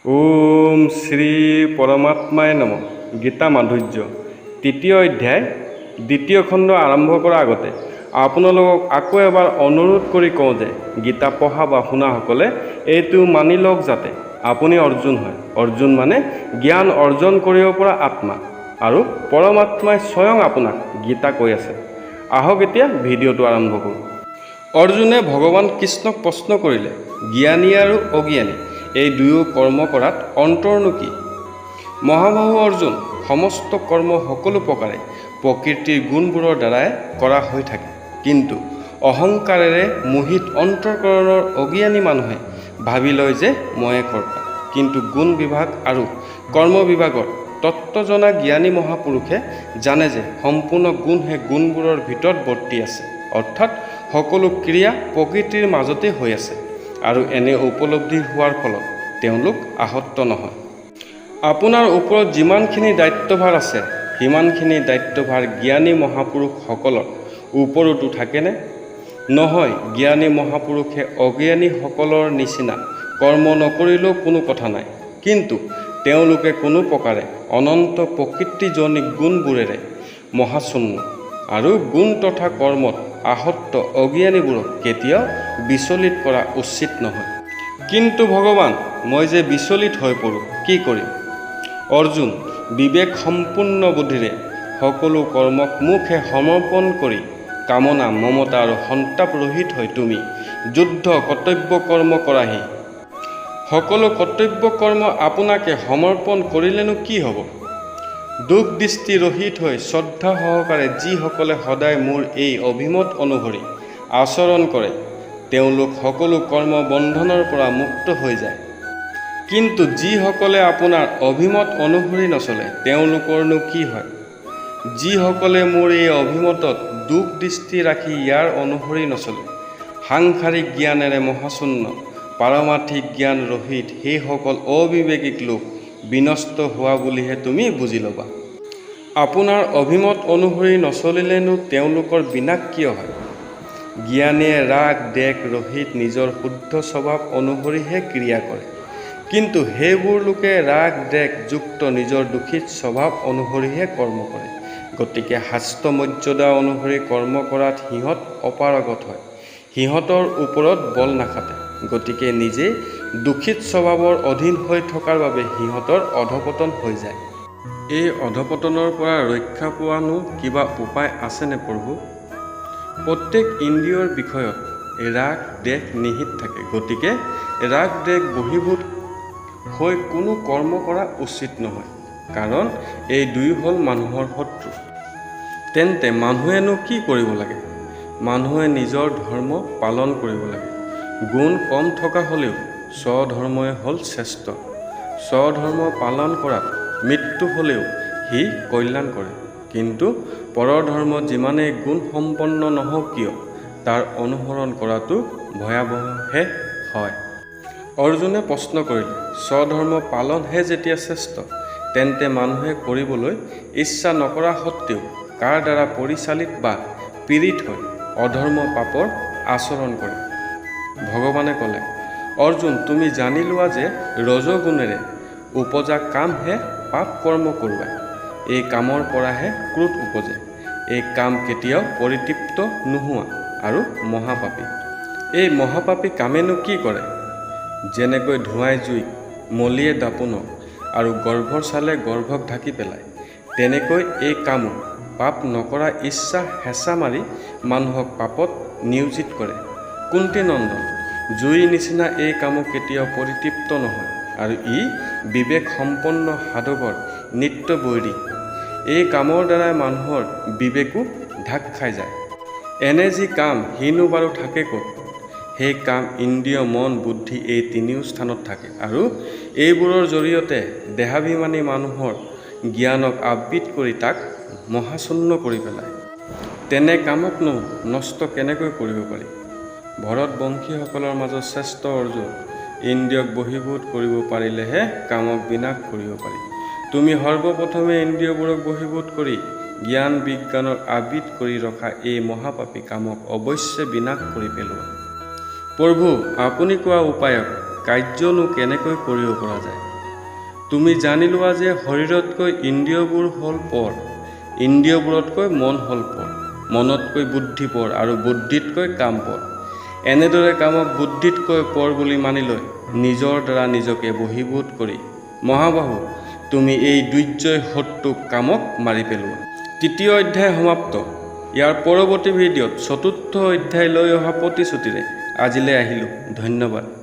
ওম শ্ৰী পৰমাত্মায় নম। গীতা মাধুৰ্য তৃতীয় অধ্যায় দ্বিতীয় খণ্ড আৰম্ভ কৰাৰ আগতে আপোনালোকক আকৌ এবাৰ অনুৰোধ কৰি কওঁ যে গীতা পঢ়া বা শুনাসকলে এইটো মানি লওক যাতে আপুনি অৰ্জুন হয়। অৰ্জুন মানে জ্ঞান অৰ্জন কৰিব পৰা আত্মা, আৰু পৰমাত্মাই স্বয়ং আপোনাক গীতা কৈ আছে। আহক এতিয়া ভিডিঅ'টো আৰম্ভ কৰোঁ। অৰ্জুনে ভগৱান কৃষ্ণক প্ৰশ্ন কৰিলে, জ্ঞানী আৰু অজ্ঞানী এই দুয়ো কৰ্ম কৰাত অন্তৰনো কি? মহাবাহু অৰ্জুন, সমস্ত কৰ্ম সকলো প্ৰকাৰে প্ৰকৃতিৰ গুণবোৰৰ দ্বাৰাই কৰা হৈ থাকে, কিন্তু অহংকাৰেৰে মোহিত অন্তৰকৰণৰ অজ্ঞানী মানুহে ভাবি লয় যে ময়ে কৰ্তা। কিন্তু গুণ বিভাগ আৰু কৰ্ম বিভাগৰ তত্ত্ব জনা জ্ঞানী মহাপুৰুষে জানে যে সম্পূৰ্ণ গুণহে গুণবোৰৰ ভিতৰত বৰ্তি আছে, অৰ্থাৎ সকলো ক্ৰিয়া প্ৰকৃতিৰ মাজতে হৈ আছে, আৰু এনে উপলব্ধি হোৱাৰ ফলত তেওঁলোক আহত নহয়। আপোনাৰ ওপৰত যিমানখিনি দায়িত্বভাৰ আছে সিমানখিনি দায়িত্বভাৰ জ্ঞানী মহাপুৰুষসকলৰ ওপৰতো থাকেনে? নহয়। জ্ঞানী মহাপুৰুষে অজ্ঞানীসকলৰ নিচিনা কৰ্ম নকৰিলেও কোনো কথা নাই, কিন্তু তেওঁলোকে কোনো প্ৰকাৰে অনন্ত প্ৰকৃতিজনিক গুণবোৰেৰে মহাশূন্য, আৰু গুণ তথা কৰ্মত আসক্ত অজ্ঞানীবোৰক কেতিয়াও বিচলিত কৰা উচিত নহয়। কিন্তু ভগৱান, মই যে বিচলিত হৈ পৰোঁ, কি কৰিম? অৰ্জুন, বিবেক সম্পূৰ্ণ বুদ্ধিৰে সকলো কৰ্মক মুখে সমৰ্পণ কৰি কামনা, মমতা আৰু সন্তাপ ৰহিত হৈ তুমি যুদ্ধ কৰ্তব্য কৰ্ম কৰাহি। সকলো কৰ্তব্য কৰ্ম আপোনাকে সমৰ্পণ কৰিলেনো কি হ'ব? দুখ দৃষ্টি ৰহিত হৈ শ্ৰদ্ধা সহকাৰে যিসকলে সদায় মোৰ এই অভিমত অনুসৰি আচৰণ কৰে তেওঁলোক সকলো কৰ্ম বন্ধনৰ পৰা মুক্ত হৈ যায়। কিন্তু যিসকলে আপোনাৰ অভিমত অনুসৰি নচলে তেওঁলোকৰনো কি হয়? যিসকলে মোৰ এই অভিমতত দুখ দৃষ্টি ৰাখি ইয়াৰ অনুসৰি নচলে, সাংসাৰিক জ্ঞানেৰে মহাশূন্য, পাৰমাৰ্থিক জ্ঞান ৰহিত সেইসকল অবিবেকিক লোক বিনষ্ট হোৱা বুলিহে তুমি বুজি ল'বা। আপোনাৰ অভিমত অনুসৰি নচলিলেনো তেওঁলোকৰ বিনাশ কিয় হয়? জ্ঞানীয়ে ৰাগ দেশ ৰহিত নিজৰ শুদ্ধ স্বভাৱ অনুসৰিহে ক্ৰিয়া কৰে, কিন্তু সেইবোৰ লোকে ৰাগ দেশ যুক্ত নিজৰ দূষিত স্বভাৱ অনুসৰিহে কৰ্ম কৰে। গতিকে শাস্ত্ৰ মৰ্যাদা অনুসৰি কৰ্ম কৰাত সিহঁত অপাৰগত হয়, সিহঁতৰ ওপৰত বল নাখাটে। গতিকে নিজেই দূষিত স্বভাৱৰ অধীন হৈ থকাৰ বাবে সিহঁতৰ অধপতন হৈ যায়। এই অধপতনৰ পৰা ৰক্ষা পোৱানো কিবা উপায় আছেনে প্ৰভু? প্ৰত্যেক ইন্দ্ৰিয়ৰ বিষয়ত ৰাগ দেশ নিহিত থাকে, গতিকে ৰাগ দেশ বশীভূত হৈ কোনো কৰ্ম কৰা উচিত নহয়, কাৰণ এই দুই হ'ল মানুহৰ শত্ৰু। তেন্তে মানুহেনো কি কৰিব লাগে? মানুহে নিজৰ ধৰ্ম পালন কৰিব লাগে। গুণ কম থকা হ'লেও স্বধৰ্মই হ'ল শ্ৰেষ্ঠ। স্বধৰ্ম পালন কৰাত মৃত্যু হ'লেও সি কল্যাণ কৰে, কিন্তু পৰৰ ধৰ্ম যিমানেই গুণ সম্পন্ন নহওক কিয় তাৰ অনুসৰণ কৰাটো ভয়াৱহহে হয়। অৰ্জুনে প্ৰশ্ন কৰিলে, স্বধৰ্ম পালনহে যেতিয়া শ্ৰেষ্ঠ, তেন্তে মানুহে কৰিবলৈ ইচ্ছা নকৰা সত্ত্বেও কাৰ দ্বাৰা পৰিচালিত বা পীড়িত হৈ অধৰ্ম পাপৰ আচৰণ কৰে? ভগৱানে ক'লে, অৰ্জুন, তুমি জানি লোৱা যে ৰজগুণেৰে উপজা কামহে পাপ কৰ্ম কৰোৱায়। এই কামৰ পৰাহে ক্ৰোধ উপজে। এই কাম কেতিয়াও পৰিতৃপ্ত নোহোৱা আৰু মহাপাপী। এই মহাপাপী কামেনো কি কৰে? যেনেকৈ ধোঁৱাই জুইক, মলিয়ে দাপোনক আৰু গৰ্ভৰ ছালে গৰ্ভক ঢাকি পেলায়, তেনেকৈ এই কামো পাপ নকৰা ইচ্ছা হেঁচা মাৰি মানুহক পাপত নিয়োজিত কৰে। কুন্তী নন্দন, জুইৰ নিচিনা এই কামো কেতিয়াও পৰিতৃপ্ত নহয়, আৰু ই বিবেক সম্পন্ন সাধকৰ নিত্য বৈৰী। এই কামৰ দ্বাৰাই মানুহৰ বিবেকো ঢাক খাই যায়। এনে যি কাম সিনো বাৰু থাকে ক'ত? সেই কাম ইন্দ্ৰিয়, মন, বুদ্ধি এই তিনিও স্থানত থাকে, আৰু এইবোৰৰ জৰিয়তে দেহাভিমানী মানুহৰ জ্ঞানক আবৃত কৰি তাক মহাশূন্য কৰি পেলায়। তেনে কামকনো নষ্ট কেনেকৈ কৰিব পাৰি? ভৰতবংশীসকলৰ মাজত শ্ৰেষ্ঠ অৰ্জুন, ইন্দ্ৰিয়ক বশীভূত কৰিব পাৰিলেহে কামক বিনাশ কৰিব পাৰি। তুমি সৰ্বপ্ৰথমে ইন্দ্ৰিয়বোৰক বশীভূত কৰি জ্ঞান বিজ্ঞানক আবৃত কৰি ৰখা এই মহাপাপী কামক অৱশ্যে বিনাশ কৰি পেলোৱা। প্ৰভু, আপুনি কোৱা উপায়ক কাৰ্যনো কেনেকৈ কৰিব পৰা যায়? তুমি জানি লোৱা যে শৰীৰতকৈ ইন্দ্ৰিয়বোৰ হ'ল পৰ, ইন্দ্ৰিয়বোৰতকৈ মন হ'ল পৰ, মনতকৈ বুদ্ধি পৰ আৰু বুদ্ধিতকৈ কাম পৰ। এনেদৰে কামক বুদ্ধিতকৈ পৰ বুলি মানি লৈ নিজৰ দ্বাৰা নিজকে বশীভূত কৰি মহাবাহু তুমি এই দুৰ্জয় শত্ৰুক কামক মাৰি পেলোৱা। তৃতীয় অধ্যায় সমাপ্ত। ইয়াৰ পৰৱৰ্তী ভিডিঅ'ত চতুৰ্থ অধ্যায় লৈ অহা প্ৰতিশ্ৰুতিৰে আজিলৈ আহিলোঁ। ধন্যবাদ।